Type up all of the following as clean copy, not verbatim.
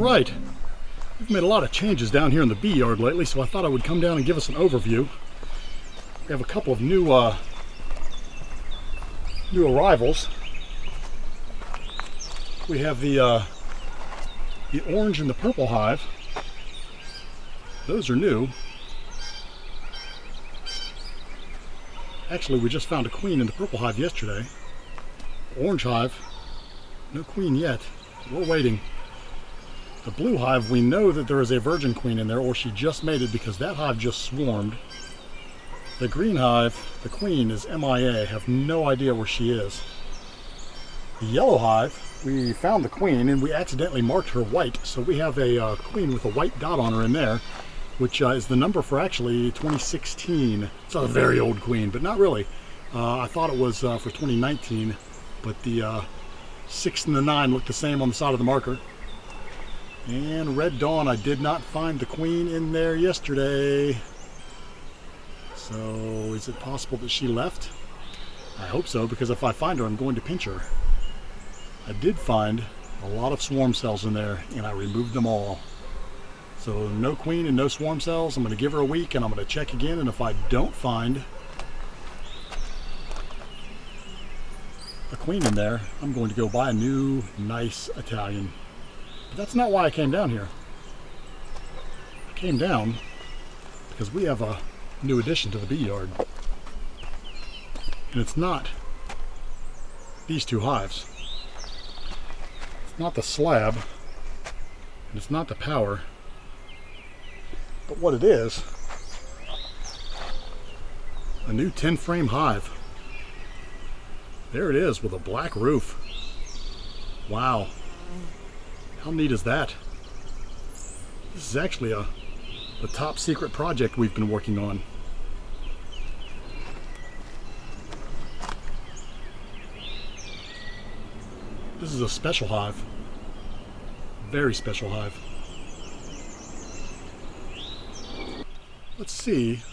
Alright, we've made a lot of changes down here in the bee yard lately, so I thought I would come down and give us an overview. We have a couple of new arrivals. We have the orange and the purple hive. Those are new. Actually, we just found a queen in the purple hive yesterday. Orange hive, no queen yet. We're waiting. The blue hive, we know that there is a virgin queen in there, or she just mated because that hive just swarmed. The green hive, the queen is MIA, have no idea where she is. The yellow hive, we found the queen and we accidentally marked her white, so we have a queen with a white dot on her in there, which is the number for actually 2016. It's a very old queen, but not really. I thought it was for 2019, but the 6 and the 9 look the same on the side of the marker. And Red Dawn, I did not find the queen in there yesterday. So is it possible that she left? I hope so, because if I find her, I'm going to pinch her. I did find a lot of swarm cells in there, and I removed them all. So no queen and no swarm cells. I'm going to give her a week, and I'm going to check again, and if I don't find a queen in there, I'm going to go buy a new, nice Italian. But that's not why I came down here. I came down because we have a new addition to the bee yard. And it's not these two hives. It's not the slab, and it's not the power. But what it is, a new 10-frame hive. There it is with a black roof. Wow. How neat is that? This is actually a top secret project we've been working on. This is a special hive. Very special hive. Let's see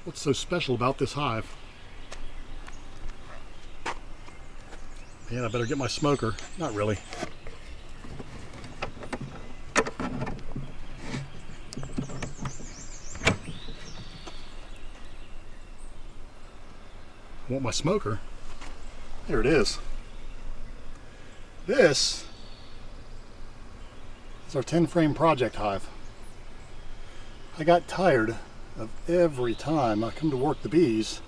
what's so special about this hive. Man, I better get my smoker. Not really. I want my smoker. There it is. This is our 10-frame project hive. I got tired of every time I come to work the bees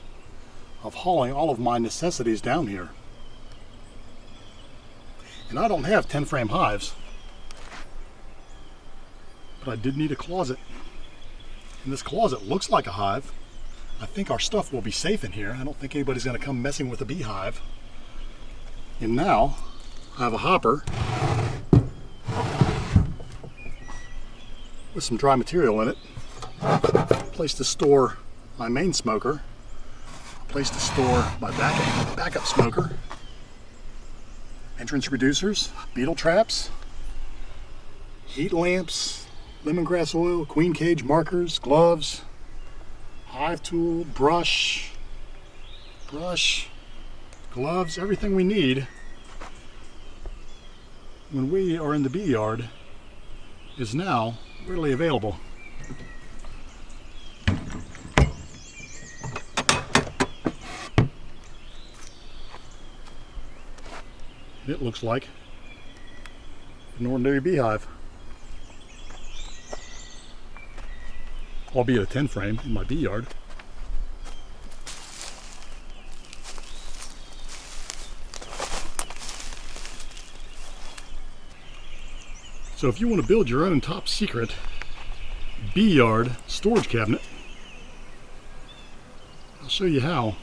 of hauling all of my necessities down here. And I don't have 10-frame hives, but I did need a closet. And this closet looks like a hive. I think our stuff will be safe in here. I don't think anybody's going to come messing with a beehive. And now I have a hopper with some dry material in it. A place to store my main smoker. A place to store my backup smoker. Entrance reducers, beetle traps, heat lamps, lemongrass oil, queen cage markers, gloves, hive tool, brush, gloves, everything we need when we are in the bee yard is now readily available. It looks like an ordinary beehive, albeit a 10-frame in my bee yard. So if you want to build your own top secret bee yard storage cabinet, I'll show you how.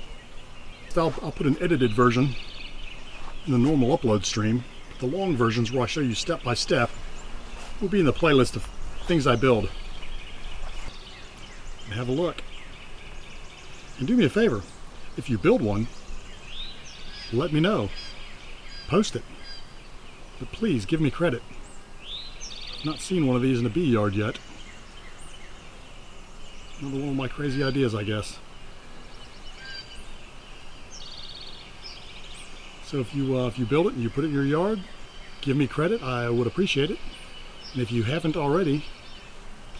I'll put an edited version in the normal upload stream. The long versions where I show you step by step will be in the playlist of things I build. And have a look. And do me a favor, if you build one, let me know. Post it. But please give me credit. I've not seen one of these in a bee yard yet. Another one of my crazy ideas, I guess. So if you build it and you put it in your yard, give me credit, I would appreciate it. And if you haven't already,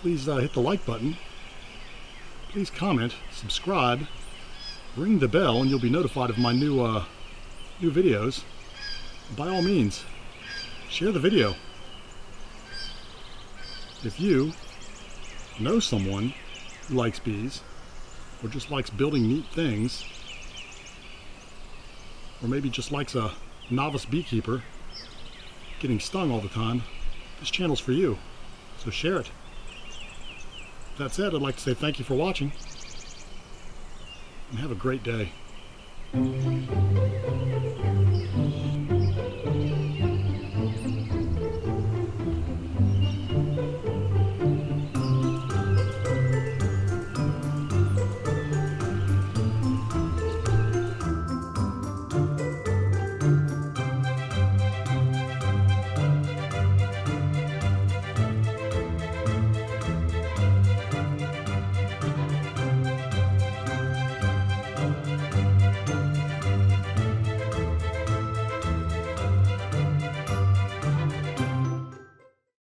please hit the like button. Please comment, subscribe, ring the bell, and you'll be notified of my new videos. By all means, share the video. If you know someone who likes bees, or just likes building neat things, or maybe just likes a novice beekeeper getting stung all the time, this channel's for you, so share it. That said, I'd like to say thank you for watching, and have a great day.